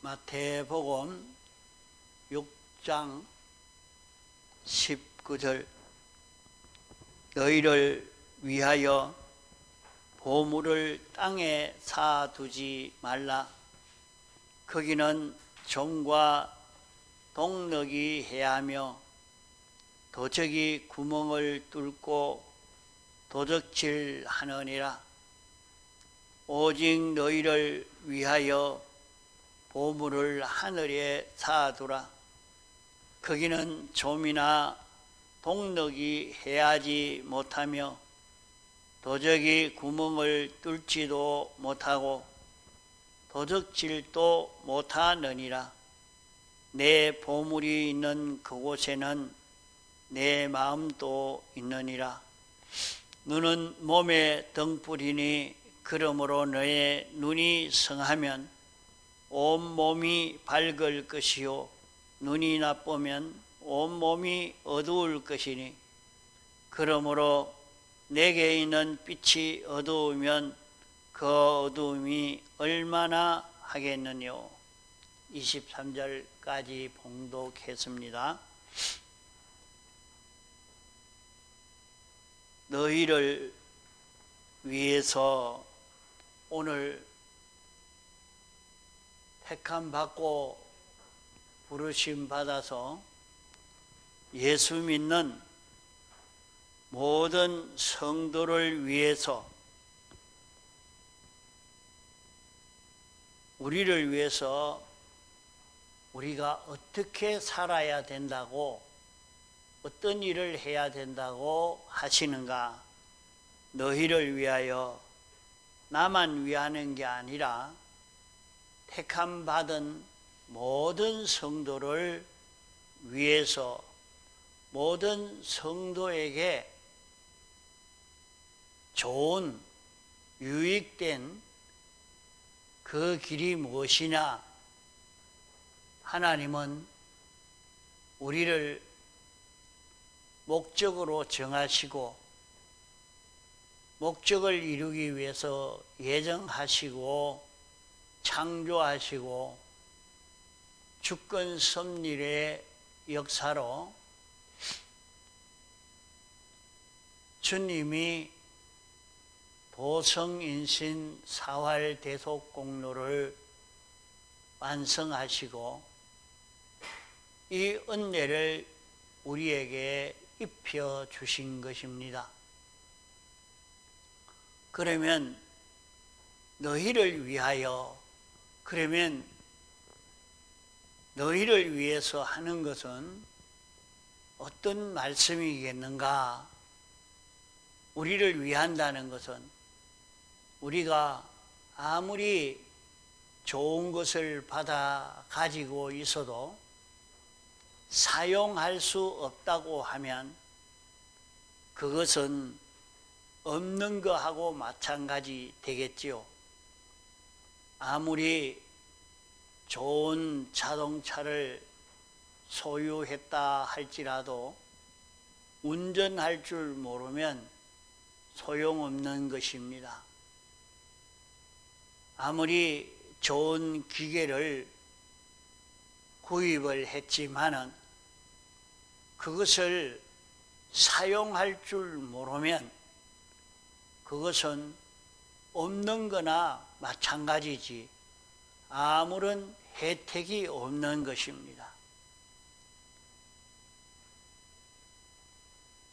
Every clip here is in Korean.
마태복음 6장 19절 너희를 위하여 보물을 땅에 쌓아두지 말라. 거기는 종과 동력이 해하며 도적이 구멍을 뚫고 도적질하느니라. 오직 너희를 위하여 보물을 하늘에 쌓아두라. 거기는 좀이나 동력이 해하지 못하며 도적이 구멍을 뚫지도 못하고 도적질도 못하느니라. 내 보물이 있는 그곳에는 내 마음도 있느니라. 눈은 몸의 등불이니 그러므로 너의 눈이 성하면 온몸이 밝을 것이요 눈이 나쁘면 온몸이 어두울 것이니 그러므로 내게 있는 빛이 어두우면 그 어두움이 얼마나 하겠느뇨. 23절까지 봉독했습니다. 너희를 위해서 오늘 택함 받고 부르심 받아서 예수 믿는 모든 성도를 위해서 우리를 위해서 우리가 어떻게 살아야 된다고 어떤 일을 해야 된다고 하시는가. 너희를 위하여 나만 위하는 게 아니라 택함 받은 모든 성도를 위해서 모든 성도에게 좋은 유익된 그 길이 무엇이냐. 하나님은 우리를 목적으로 정하시고 목적을 이루기 위해서 예정하시고 창조하시고 주권 섭리의 역사로 주님이 도성인신 사활대속공로를 완성하시고 이 은혜를 우리에게 입혀 주신 것입니다. 그러면 너희를 위하여, 그러면 너희를 위해서 하는 것은 어떤 말씀이겠는가? 우리를 위한다는 것은 우리가 아무리 좋은 것을 받아 가지고 있어도 사용할 수 없다고 하면 그것은 없는 거하고 마찬가지 되겠지요. 아무리 좋은 자동차를 소유했다 할지라도 운전할 줄 모르면 소용없는 것입니다. 아무리 좋은 기계를 구입을 했지만은 그것을 사용할 줄 모르면 그것은 없는 거나 마찬가지지 아무런 혜택이 없는 것입니다.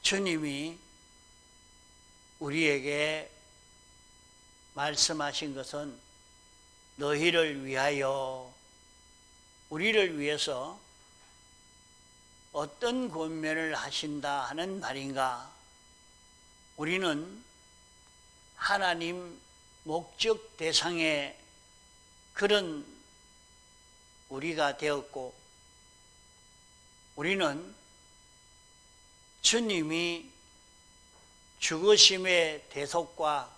주님이 우리에게 말씀하신 것은 너희를 위하여, 우리를 위해서 어떤 권면을 하신다 하는 말인가. 우리는 하나님 목적 대상의 그런 우리가 되었고 우리는 주님이 죽으심의 대속과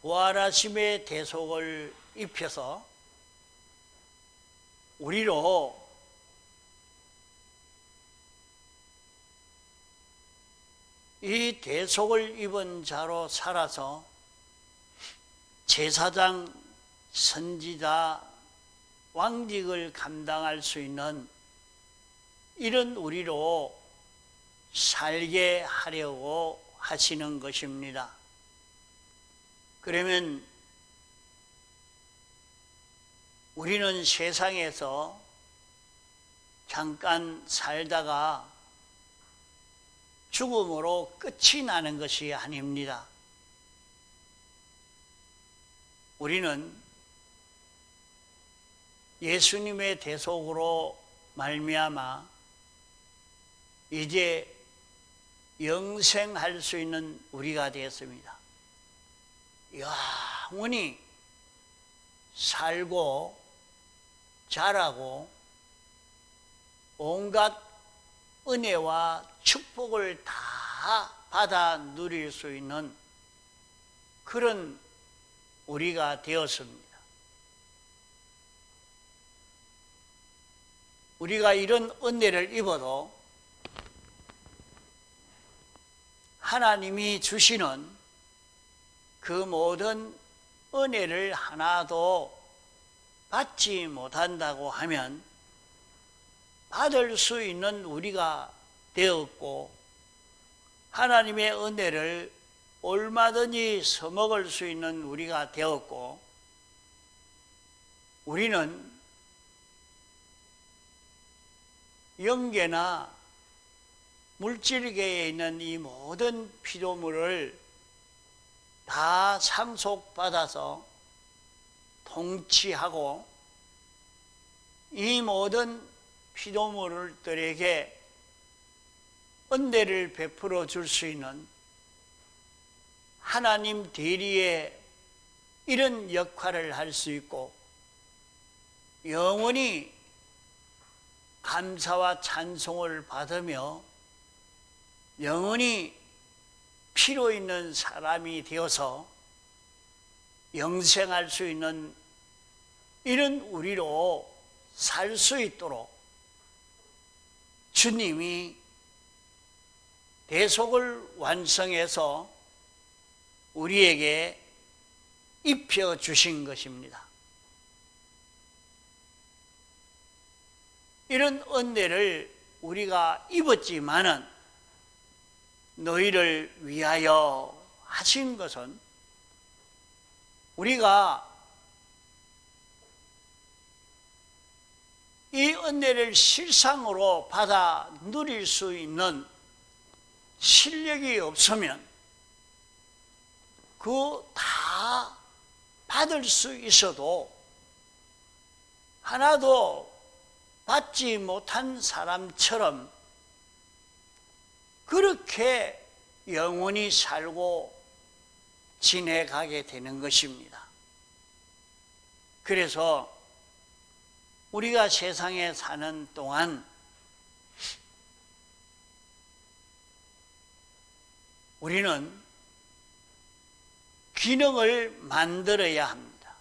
부활하심의 대속을 입혀서 우리로 이 대속을 입은 자로 살아서 제사장, 선지자, 왕직을 감당할 수 있는 이런 우리로 살게 하려고 하시는 것입니다. 그러면 우리는 세상에서 잠깐 살다가 죽음으로 끝이 나는 것이 아닙니다. 우리는 예수님의 대속으로 말미암아 이제 영생할 수 있는 우리가 되었습니다. 영원히 살고 자라고 온갖 은혜와 축복을 다 받아 누릴 수 있는 그런 우리가 되었습니다. 우리가 이런 은혜를 입어도 하나님이 주시는 그 모든 은혜를 하나도 받지 못한다고 하면 받을 수 있는 우리가 되었고 하나님의 은혜를 얼마든지 써먹을 수 있는 우리가 되었고 우리는 영계나 물질계에 있는 이 모든 피조물을 다 상속받아서 통치하고 이 모든 피조물들에게 은혜를 베풀어 줄 수 있는 하나님 대리의 이런 역할을 할 수 있고 영원히 감사와 찬송을 받으며 영원히 필요 있는 사람이 되어서 영생할 수 있는 이런 우리로 살 수 있도록 주님이 대속을 완성해서 우리에게 입혀주신 것입니다. 이런 은혜를 우리가 입었지만은 너희를 위하여 하신 것은 우리가 이 은혜를 실상으로 받아 누릴 수 있는 실력이 없으면 그 다 받을 수 있어도 하나도 받지 못한 사람처럼 그렇게 영원히 살고 지내가게 되는 것입니다. 그래서 우리가 세상에 사는 동안 우리는 기능을 만들어야 합니다.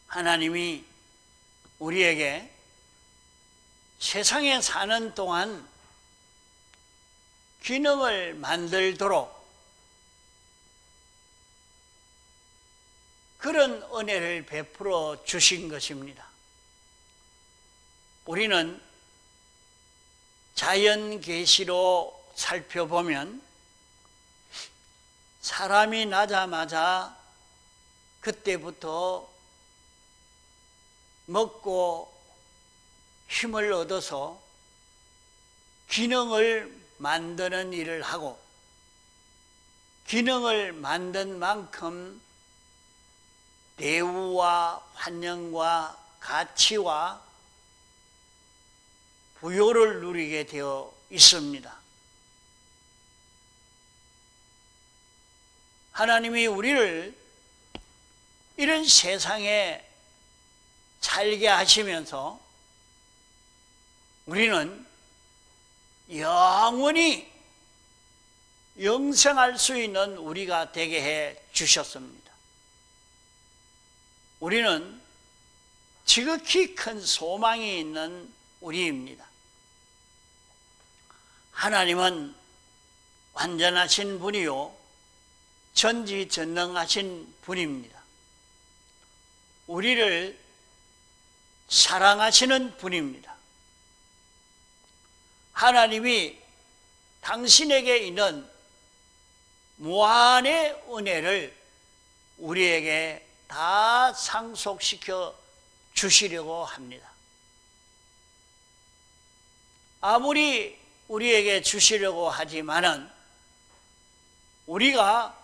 하나님이 우리에게 세상에 사는 동안 기능을 만들도록 그런 은혜를 베풀어 주신 것입니다. 우리는 자연 계시로 살펴보면 사람이 나자마자 그때부터 먹고 힘을 얻어서 기능을 만드는 일을 하고 기능을 만든 만큼 대우와 환영과 가치와 부요를 누리게 되어 있습니다. 하나님이 우리를 이런 세상에 살게 하시면서 우리는 영원히 영생할 수 있는 우리가 되게 해 주셨습니다. 우리는 지극히 큰 소망이 있는 우리입니다. 하나님은 완전하신 분이요 전지전능하신 분입니다. 우리를 사랑하시는 분입니다. 하나님이 당신에게 있는 무한의 은혜를 우리에게 다 상속시켜 주시려고 합니다. 아무리 우리에게 주시려고 하지만은 우리가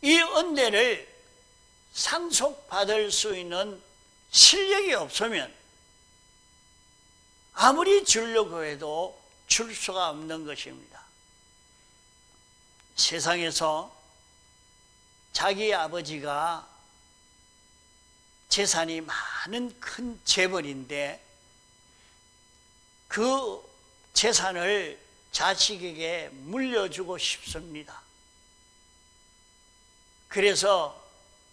이 은혜를 상속받을 수 있는 실력이 없으면 아무리 주려고 해도 줄 수가 없는 것입니다. 세상에서 자기 아버지가 재산이 많은 큰 재벌인데 그 재산을 자식에게 물려주고 싶습니다. 그래서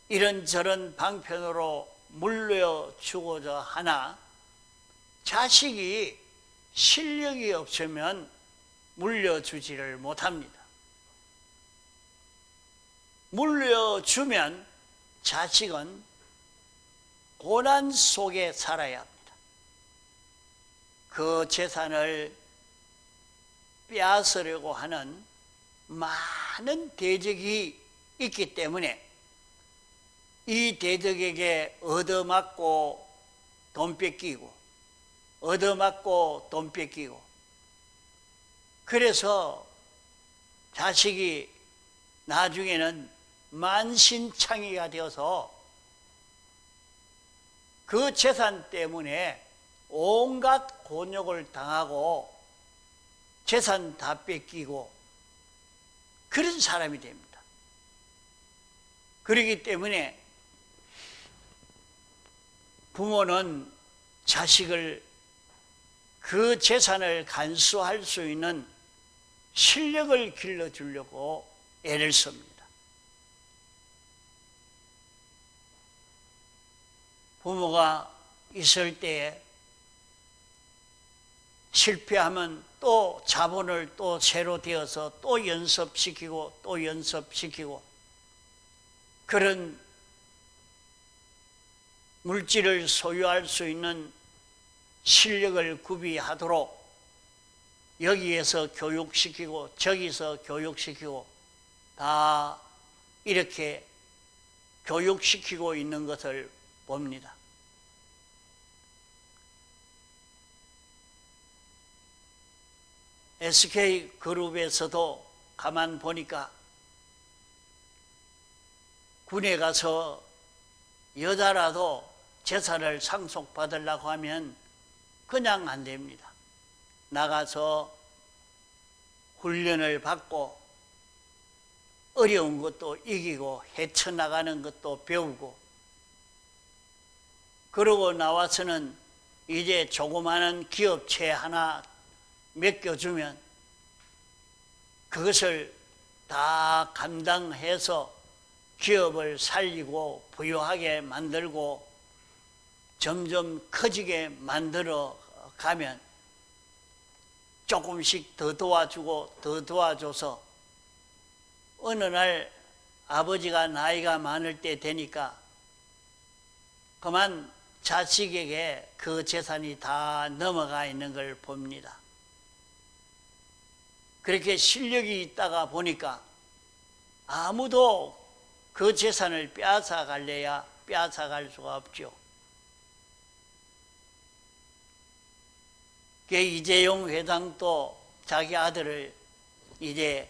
이런저런 방편으로 물려주고자 하나 자식이 실력이 없으면 물려주지를 못합니다. 물려주면 자식은 고난 속에 살아야 합니다. 그 재산을 빼앗으려고 하는 많은 대적이 있기 때문에 이 대적에게 얻어맞고 돈 뺏기고 얻어맞고 돈 뺏기고 그래서 자식이 나중에는 만신창이가 되어서 그 재산 때문에 온갖 곤욕을 당하고 재산 다 뺏기고 그런 사람이 됩니다. 그렇기 때문에 부모는 자식을 그 재산을 간수할 수 있는 실력을 길러주려고 애를 씁니다. 부모가 있을 때에 실패하면 또 자본을 또 새로 되어서 또 연습시키고 또 연습시키고 그런 물질을 소유할 수 있는 실력을 구비하도록 여기에서 교육시키고 저기서 교육시키고 다 이렇게 교육시키고 있는 것을 봅니다. SK그룹에서도 가만 보니까 군에 가서 여자라도 재산을 상속받으려고 하면 그냥 안 됩니다. 나가서 훈련을 받고 어려운 것도 이기고 헤쳐나가는 것도 배우고 그러고 나와서는 이제 조그마한 기업체 하나 맡겨주면 그것을 다 감당해서 기업을 살리고 부유하게 만들고 점점 커지게 만들어 가면 조금씩 더 도와주고 더 도와줘서 어느 날 아버지가 나이가 많을 때 되니까 그만 자식에게 그 재산이 다 넘어가 있는 걸 봅니다. 그렇게 실력이 있다가 보니까 아무도 그 재산을 빼앗아 갈래야 빼앗아 갈 수가 없죠. 이재용 회장도 자기 아들을 이제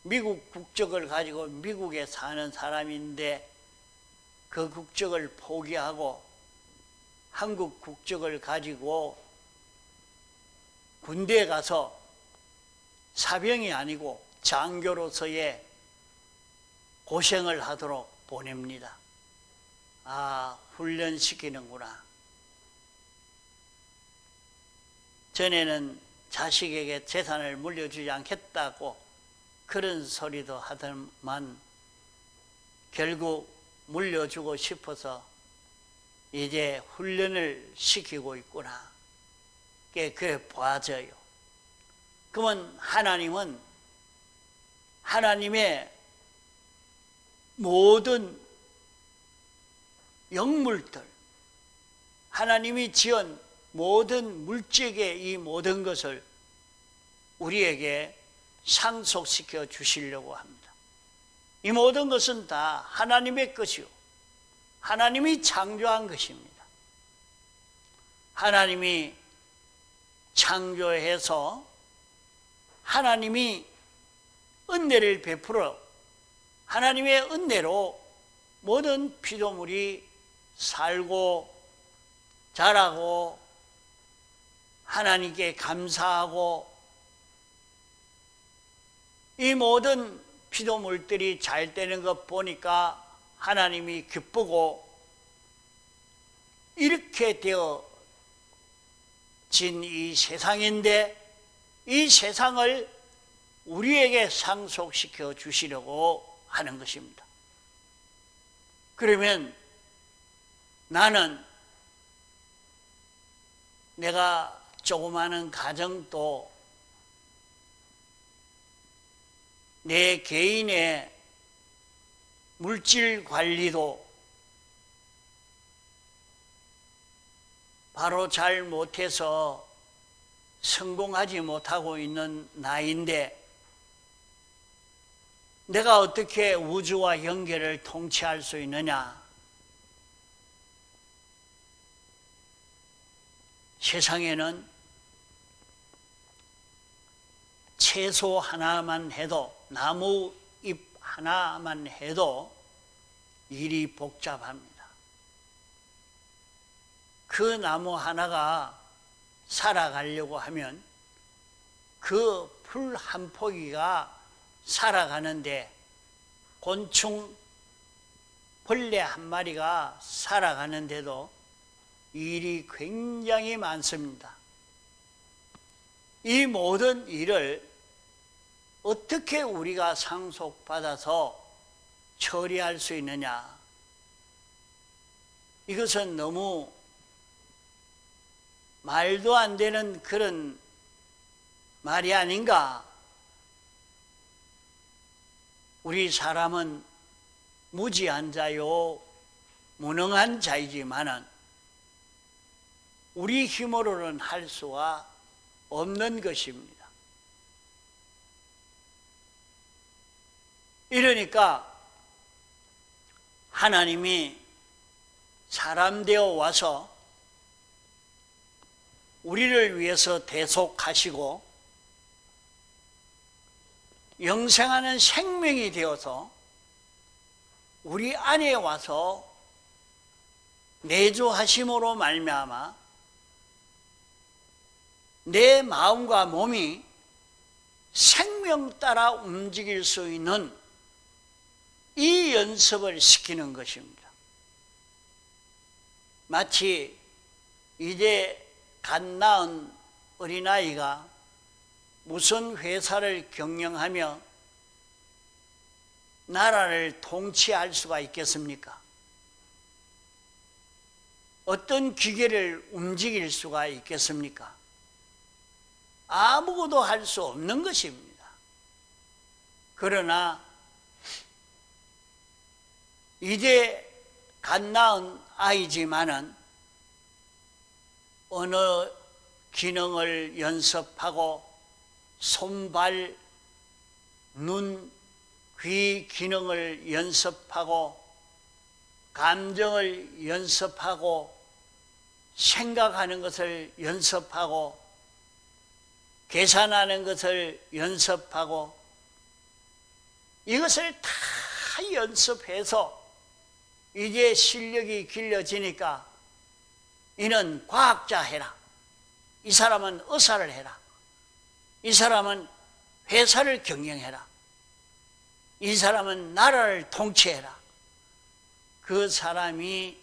미국 국적을 가지고 미국에 사는 사람인데 그 국적을 포기하고 한국 국적을 가지고 군대에 가서 사병이 아니고 장교로서의 고생을 하도록 보냅니다. 아, 훈련시키는구나. 전에는 자식에게 재산을 물려주지 않겠다고 그런 소리도 하더만 결국 물려주고 싶어서 이제 훈련을 시키고 있구나. 그게 보아져요. 그러면 하나님은 하나님의 모든 영물들, 하나님이 지은 모든 물질의 이 모든 것을 우리에게 상속시켜 주시려고 합니다. 이 모든 것은 다 하나님의 것이요, 하나님이 창조한 것입니다. 하나님이 창조해서 하나님이 은혜를 베풀어 하나님의 은혜로 모든 피조물이 살고 자라고 하나님께 감사하고 이 모든 피조물들이 잘 되는 것 보니까 하나님이 기쁘고 이렇게 되어진 이 세상인데 이 세상을 우리에게 상속시켜 주시려고 하는 것입니다. 그러면 나는 내가 조그마한 가정도 내 개인의 물질 관리도 바로 잘 못해서 성공하지 못하고 있는 나이인데 내가 어떻게 우주와 영계를 통치할 수 있느냐? 세상에는 채소 하나만 해도, 나무 잎 하나만 해도 일이 복잡합니다. 그 나무 하나가 살아가려고 하면 그 풀 한 포기가 살아가는데 곤충, 벌레 한 마리가 살아가는데도 일이 굉장히 많습니다. 이 모든 일을 어떻게 우리가 상속받아서 처리할 수 있느냐? 이것은 너무 말도 안 되는 그런 말이 아닌가? 우리 사람은 무지한 자요, 무능한 자이지만은 우리 힘으로는 할 수가 없는 것입니다. 이러니까 하나님이 사람 되어 와서 우리를 위해서 대속하시고 영생하는 생명이 되어서 우리 안에 와서 내주하심으로 말미암아 내 마음과 몸이 생명 따라 움직일 수 있는 이 연습을 시키는 것입니다. 마치 이제 갓 낳은 어린아이가 무슨 회사를 경영하며 나라를 통치할 수가 있겠습니까? 어떤 기계를 움직일 수가 있겠습니까? 아무것도 할 수 없는 것입니다. 그러나 이제 갓 낳은 아이지만은 어느 기능을 연습하고 손, 발, 눈, 귀 기능을 연습하고 감정을 연습하고 생각하는 것을 연습하고 계산하는 것을 연습하고 이것을 다 연습해서 이제 실력이 길러지니까 이는 과학자 해라, 이 사람은 의사를 해라, 이 사람은 회사를 경영해라, 이 사람은 나라를 통치해라. 그 사람이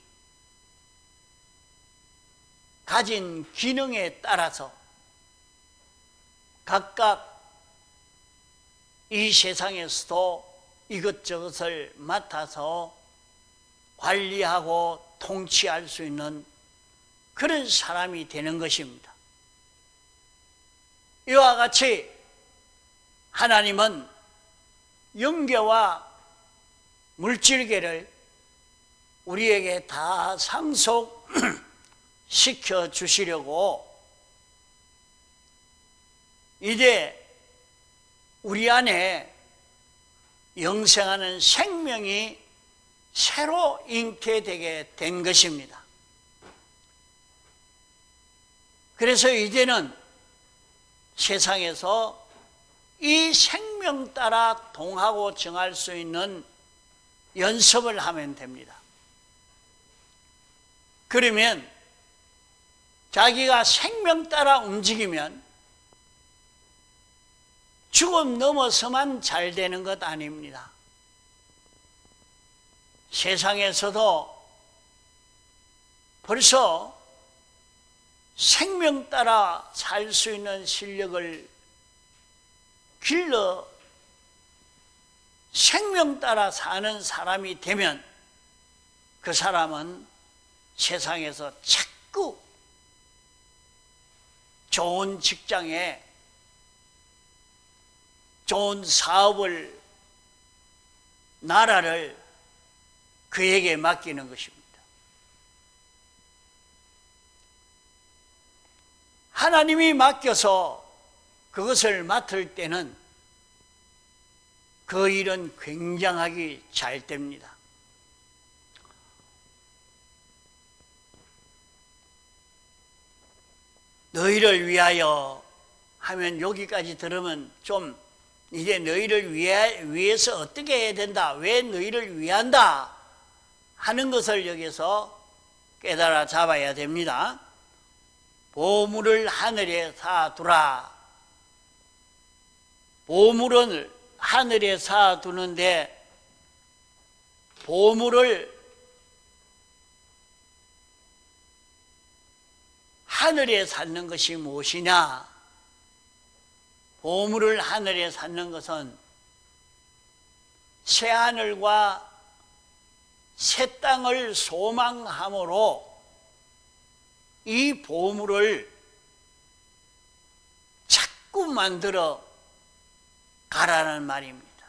가진 기능에 따라서 각각 이 세상에서도 이것저것을 맡아서 관리하고 통치할 수 있는 그런 사람이 되는 것입니다. 이와 같이 하나님은 영계와 물질계를 우리에게 다 상속 시켜주시려고 이제 우리 안에 영생하는 생명이 새로 잉태되게 된 것입니다. 그래서 이제는 세상에서 이 생명 따라 동하고 정할 수 있는 연습을 하면 됩니다. 그러면 자기가 생명 따라 움직이면 죽음 넘어서만 잘 되는 것 아닙니다. 세상에서도 벌써 생명 따라 살 수 있는 실력을 길러 생명 따라 사는 사람이 되면 그 사람은 세상에서 자꾸 좋은 직장에 좋은 사업을, 나라를 그에게 맡기는 것입니다. 하나님이 맡겨서 그것을 맡을 때는 그 일은 굉장하게 잘 됩니다. 너희를 위하여 하면 여기까지 들으면 좀 이제 너희를 위해서 어떻게 해야 된다, 왜 너희를 위한다 하는 것을 여기서 깨달아 잡아야 됩니다. 보물을 하늘에 쌓아두라. 보물은 하늘에 쌓아두는데 보물을 하늘에 쌓는 것이 무엇이냐? 보물을 하늘에 쌓는 것은 새 하늘과 새 땅을 소망함으로 이 보물을 자꾸 만들어 가라는 말입니다.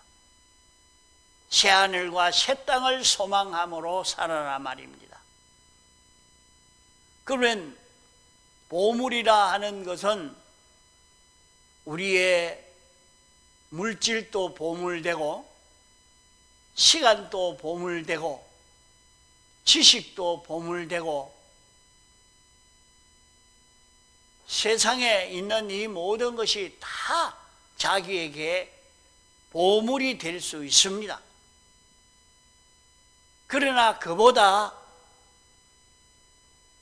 새 하늘과 새 땅을 소망함으로 살아라 말입니다. 그러면 보물이라 하는 것은 우리의 물질도 보물되고 시간도 보물되고 지식도 보물되고 세상에 있는 이 모든 것이 다 자기에게 보물이 될 수 있습니다. 그러나 그보다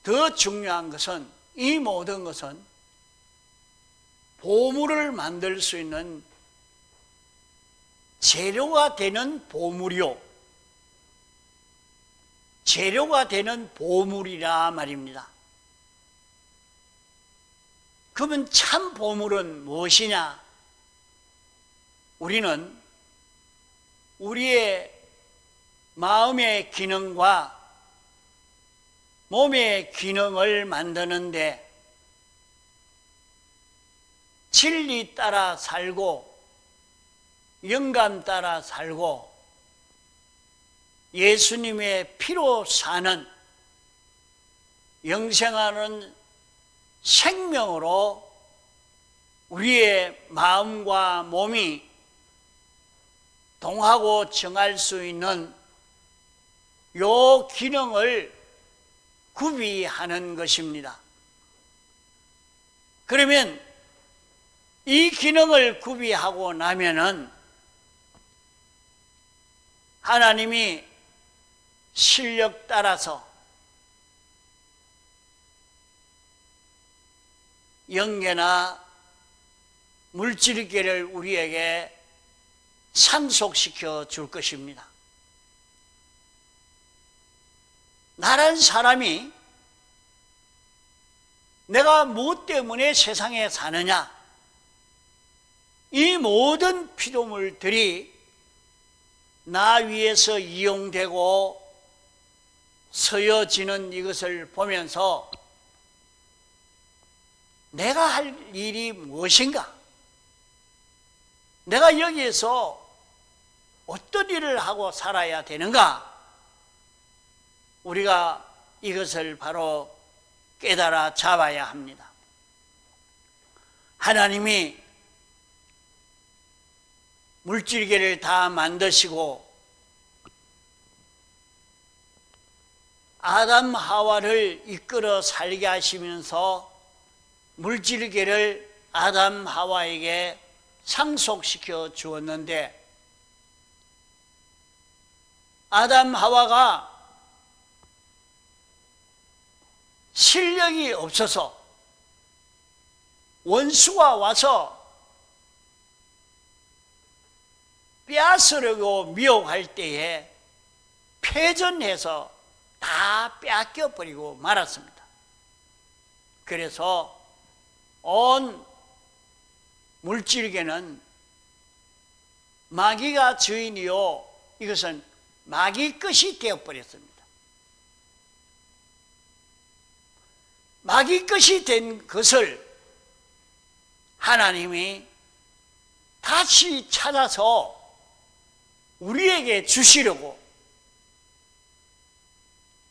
더 중요한 것은 이 모든 것은 보물을 만들 수 있는 재료가 되는 보물이요, 재료가 되는 보물이라 말입니다. 그러면 참 보물은 무엇이냐? 우리는 우리의 마음의 기능과 몸의 기능을 만드는데 진리 따라 살고 영감 따라 살고 예수님의 피로 사는 영생하는 생명으로 우리의 마음과 몸이 동하고 정할 수 있는 요 기능을 구비하는 것입니다. 그러면 이 기능을 구비하고 나면은 하나님이 실력 따라서 영계나 물질계를 우리에게 상속시켜 줄 것입니다. 나란 사람이 내가 무엇 때문에 세상에 사느냐? 이 모든 피조물들이 나 위에서 이용되고 서여지는 이것을 보면서 내가 할 일이 무엇인가? 내가 여기에서 어떤 일을 하고 살아야 되는가? 우리가 이것을 바로 깨달아 잡아야 합니다. 하나님이 물질계를 다 만드시고 아담 하와를 이끌어 살게 하시면서 물질계를 아담 하와에게 상속시켜 주었는데, 아담 하와가 실력이 없어서 원수가 와서 빼앗으려고 미혹할 때에 패전해서 다 빼앗겨버리고 말았습니다. 그래서 온 물질계는 마귀가 주인이요, 이것은 마귀 것이 되어버렸습니다. 마귀 것이 된 것을 하나님이 다시 찾아서 우리에게 주시려고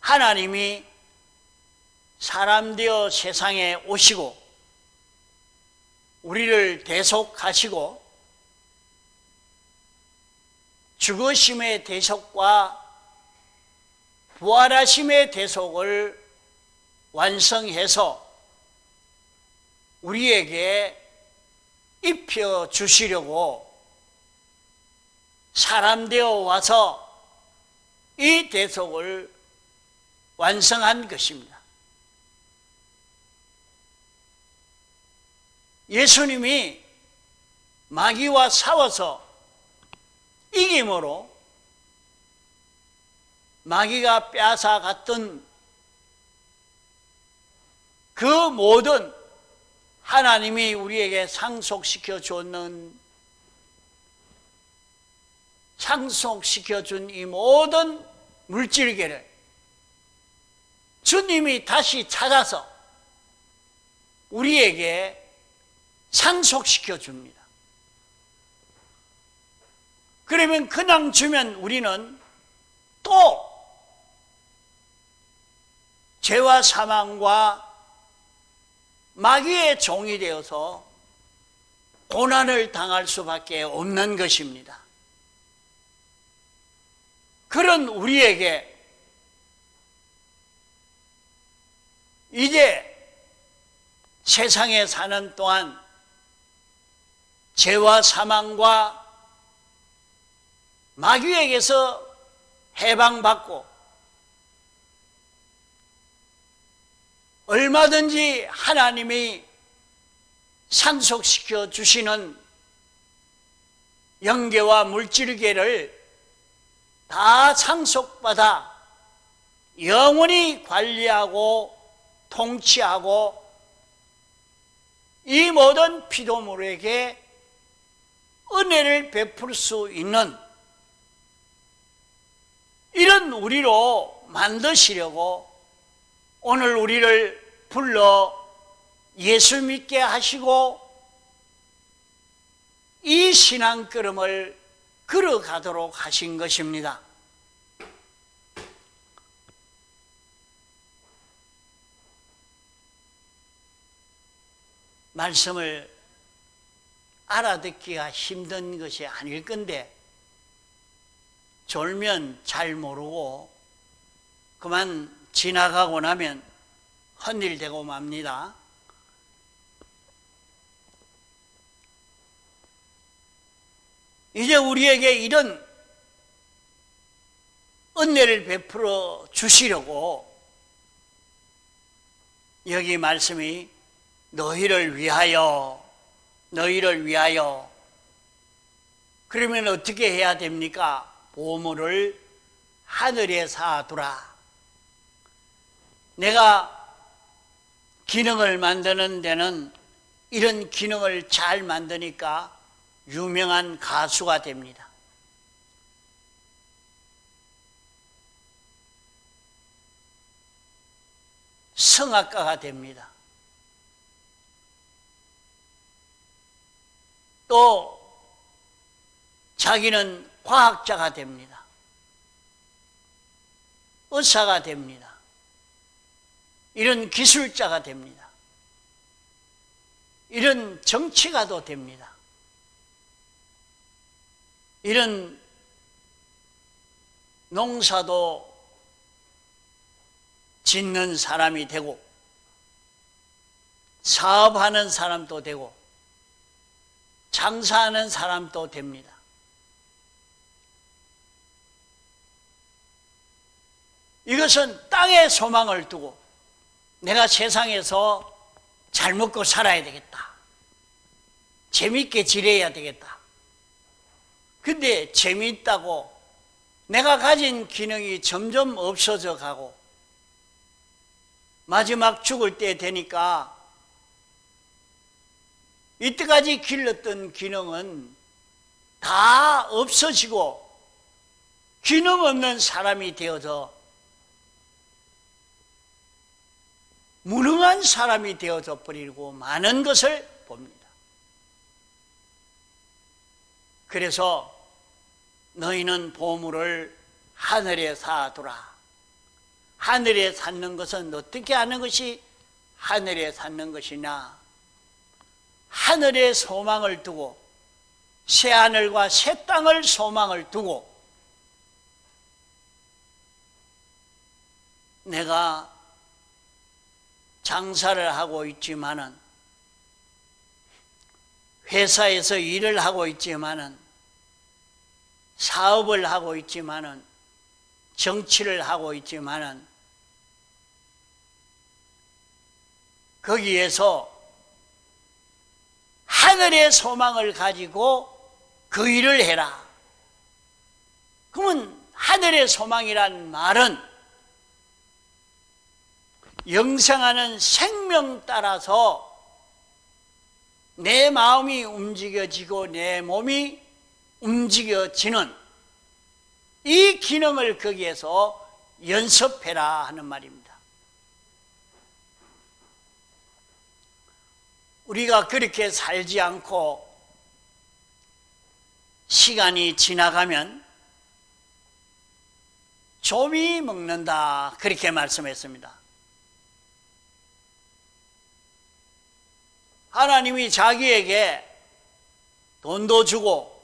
하나님이 사람 되어 세상에 오시고 우리를 대속하시고 죽으심의 대속과 부활하심의 대속을 완성해서 우리에게 입혀 주시려고 사람 되어 와서 이 대속을 완성한 것입니다. 예수님이 마귀와 싸워서 이김으로 마귀가 빼앗아갔던 그 모든 하나님이 우리에게 상속시켜 준 이 모든 물질계를 주님이 다시 찾아서 우리에게 상속시켜 줍니다. 그러면 그냥 주면 우리는 또 죄와 사망과 마귀의 종이 되어서 고난을 당할 수밖에 없는 것입니다. 그런 우리에게 이제 세상에 사는 동안 죄와 사망과 마귀에게서 해방받고 얼마든지 하나님이 상속시켜 주시는 영계와 물질계를 다 상속받아 영원히 관리하고 통치하고 이 모든 피조물에게 은혜를 베풀 수 있는 이런 우리로 만드시려고 오늘 우리를 불러 예수 믿게 하시고 이 신앙걸음을 걸어가도록 하신 것입니다. 말씀을 알아듣기가 힘든 것이 아닐 건데 졸면 잘 모르고 그만 지나가고 나면 헛일되고 맙니다. 이제 우리에게 이런 은혜를 베풀어 주시려고 여기 말씀이 너희를 위하여 그러면 어떻게 해야 됩니까? 보물을 하늘에 쌓아두라. 내가 기능을 만드는 데는 이런 기능을 잘 만드니까 유명한 가수가 됩니다. 성악가가 됩니다. 또 자기는 과학자가 됩니다. 의사가 됩니다. 이런 기술자가 됩니다. 이런 정치가도 됩니다. 이런 농사도 짓는 사람이 되고 사업하는 사람도 되고 장사하는 사람도 됩니다. 이것은 땅에 소망을 두고 내가 세상에서 잘 먹고 살아야 되겠다. 재밌게 지내야 되겠다. 근데 재미있다고 내가 가진 기능이 점점 없어져 가고 마지막 죽을 때 되니까 이때까지 길렀던 기능은 다 없어지고 기능 없는 사람이 되어서 무능한 사람이 되어져 버리고 많은 것을 봅니다. 그래서 너희는 보물을 하늘에 쌓아두라. 하늘에 쌓는 것은 어떻게 하는 것이 하늘에 쌓는 것이냐? 하늘에 소망을 두고 새하늘과 새 땅을 소망을 두고 내가 장사를 하고 있지만은 회사에서 일을 하고 있지만은 사업을 하고 있지만은 정치를 하고 있지만은 거기에서 하늘의 소망을 가지고 그 일을 해라. 그러면 하늘의 소망이란 말은 영생하는 생명 따라서 내 마음이 움직여지고 내 몸이 움직여지는 이 기능을 거기에서 연습해라 하는 말입니다. 우리가 그렇게 살지 않고 시간이 지나가면 좀이 먹는다 그렇게 말씀했습니다. 하나님이 자기에게 돈도 주고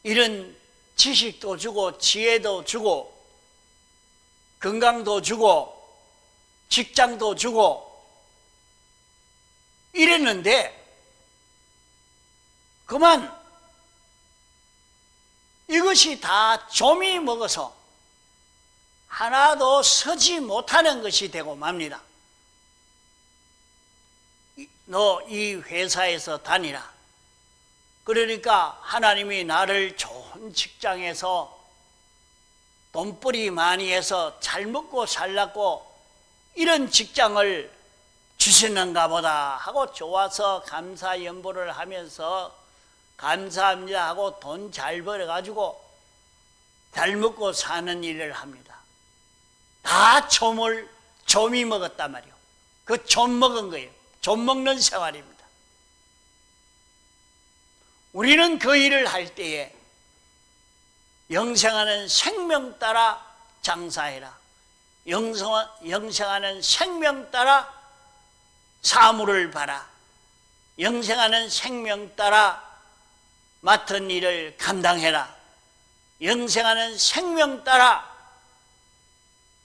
이런 지식도 주고 지혜도 주고 건강도 주고 직장도 주고 이랬는데 그만 이것이 다 좀이 먹어서 하나도 서지 못하는 것이 되고 맙니다. 너 이 회사에서 다니라. 그러니까 하나님이 나를 좋은 직장에서 돈벌이 많이 해서 잘 먹고 살라고 이런 직장을 주시는가 보다 하고 좋아서 감사 연보를 하면서 감사합니다 하고 돈 잘 벌어가지고 잘 먹고 사는 일을 합니다. 다 좀이 먹었단 말이에요. 그 좀 먹은 거예요. 좀 먹는 생활입니다. 우리는 그 일을 할 때에 영생하는 생명 따라 장사해라. 영생하는 생명 따라 사물을 봐라. 영생하는 생명 따라 맡은 일을 감당해라. 영생하는 생명 따라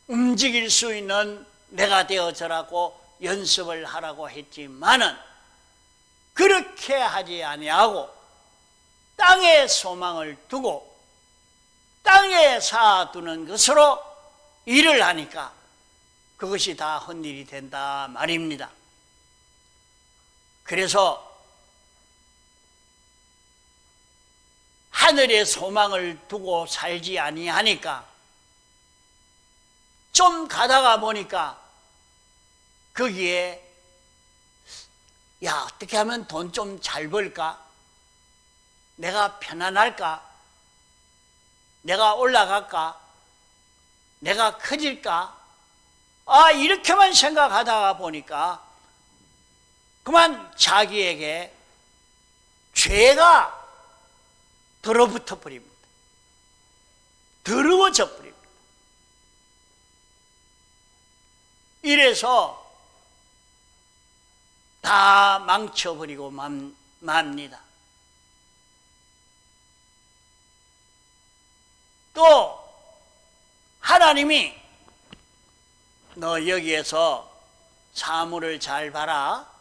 움직일 수 있는 내가 되어져라고 연습을 하라고 했지만은 그렇게 하지 아니하고 땅에 소망을 두고 땅에 쌓아두는 것으로 일을 하니까 그것이 다 헛일이 된다 말입니다. 그래서 하늘에 소망을 두고 살지 아니하니까 좀 가다가 보니까 거기에 야 어떻게 하면 돈 좀 잘 벌까? 내가 편안할까? 내가 올라갈까? 내가 커질까? 이렇게만 생각하다가 보니까 그만 자기에게 죄가 들어붙어 버립니다. 더러워져 버립니다. 이래서 다 망쳐버리고 맙니다. 또 하나님이 너 여기에서 사물을 잘 봐라,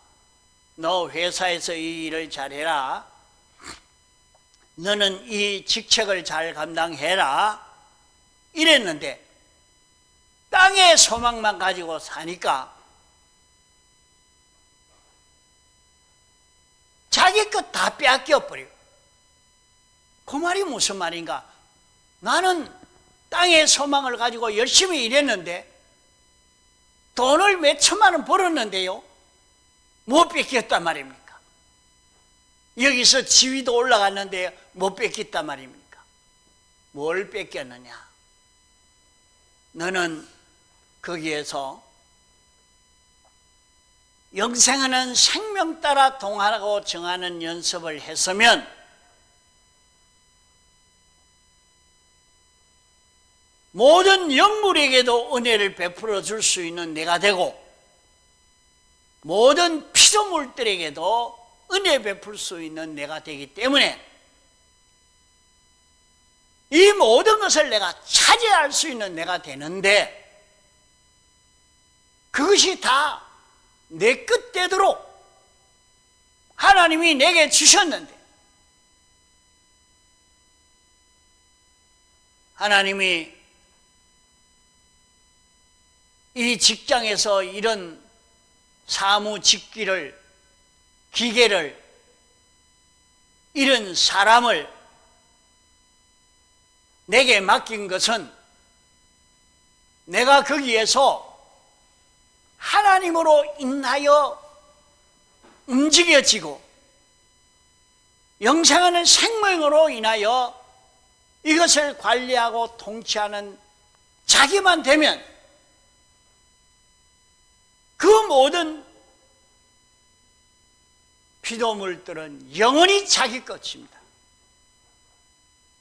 너 회사에서 이 일을 잘해라, 너는 이 직책을 잘 감당해라 이랬는데 땅의 소망만 가지고 사니까 자기 것 다 빼앗겨버리고. 그 말이 무슨 말인가? 나는 땅의 소망을 가지고 열심히 일했는데 돈을 몇 천만 원 벌었는데요, 못 뺏겼단 말입니까? 여기서 지위도 올라갔는데 못 뺏겼단 말입니까? 뭘 뺏겼느냐? 너는 거기에서 영생하는 생명 따라 동하고 정하는 연습을 했으면 모든 영물에게도 은혜를 베풀어 줄 수 있는 내가 되고 모든 피조물들에게도 은혜 베풀 수 있는 내가 되기 때문에 이 모든 것을 내가 차지할 수 있는 내가 되는데, 그것이 다 내 뜻대로 하나님이 내게 주셨는데, 하나님이 이 직장에서 이런 사무 직기를, 기계를, 이런 사람을 내게 맡긴 것은 내가 거기에서 하나님으로 인하여 움직여지고 영생하는 생명으로 인하여 이것을 관리하고 통치하는 자기만 되면 그 모든 피조물들은 영원히 자기 것입니다.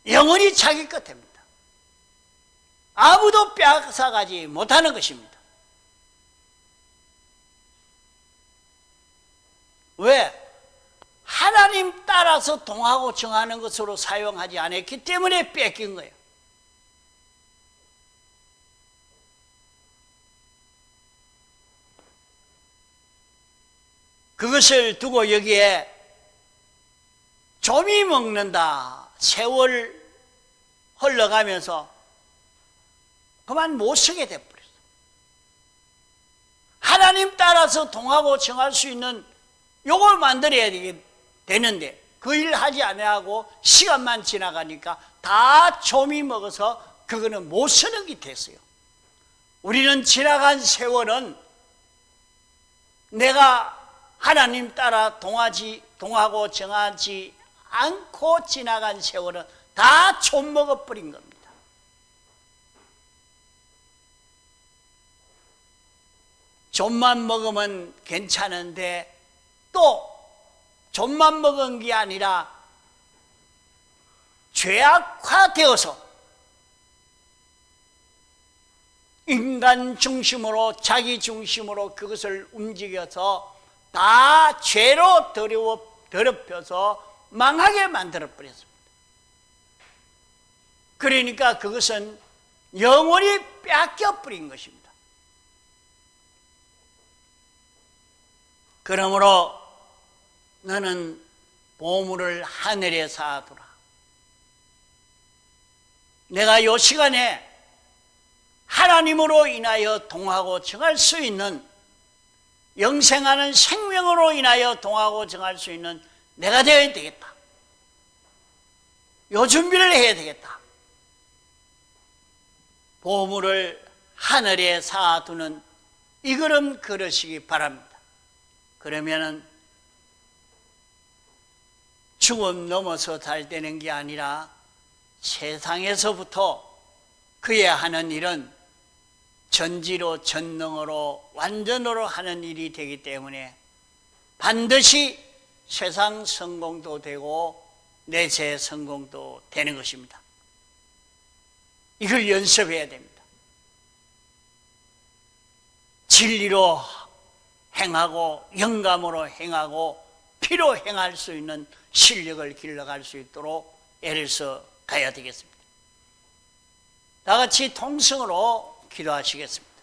영원히 자기 것 됩니다. 아무도 빼앗아가지 못하는 것입니다. 왜? 하나님 따라서 동하고 정하는 것으로 사용하지 않았기 때문에 뺏긴 거예요. 그것을 두고 여기에 좀이 먹는다, 세월 흘러가면서 그만 못 쓰게 돼버렸어. 하나님 따라서 동하고 정할 수 있는 요걸 만들어야 되는데 그 일 하지 않아하고 시간만 지나가니까 다 좀이 먹어서 그거는 못 쓰는 게 됐어요. 우리는 지나간 세월은 내가 하나님 따라 동하고 정하지 않고 지나간 세월은 다 좀 먹어버린 겁니다. 좀만 먹으면 괜찮은데 또 좀만 먹은 게 아니라 죄악화되어서 인간 중심으로, 자기 중심으로 그것을 움직여서 다 죄로 더럽혀서 망하게 만들어버렸습니다. 그러니까 그것은 영원히 뺏겨버린 것입니다. 그러므로 너는 보물을 하늘에 쌓아두라. 내가 이 시간에 하나님으로 인하여 동하고 정할 수 있는, 영생하는 생명으로 인하여 동하고 정할 수 있는 내가 되어야 되겠다. 요 준비를 해야 되겠다. 보물을 하늘에 쌓아두는 이 걸음 걸으시기 바랍니다. 그러면은 죽음 넘어서 잘 되는 게 아니라 세상에서부터 그의 하는 일은 전지로 전능으로 완전으로 하는 일이 되기 때문에 반드시 세상 성공도 되고 내세 성공도 되는 것입니다. 이걸 연습해야 됩니다. 진리로 행하고 영감으로 행하고 피로 행할 수 있는 실력을 길러갈 수 있도록 애를써 가야 되겠습니다. 다 같이 통성으로 기도하시겠습니다.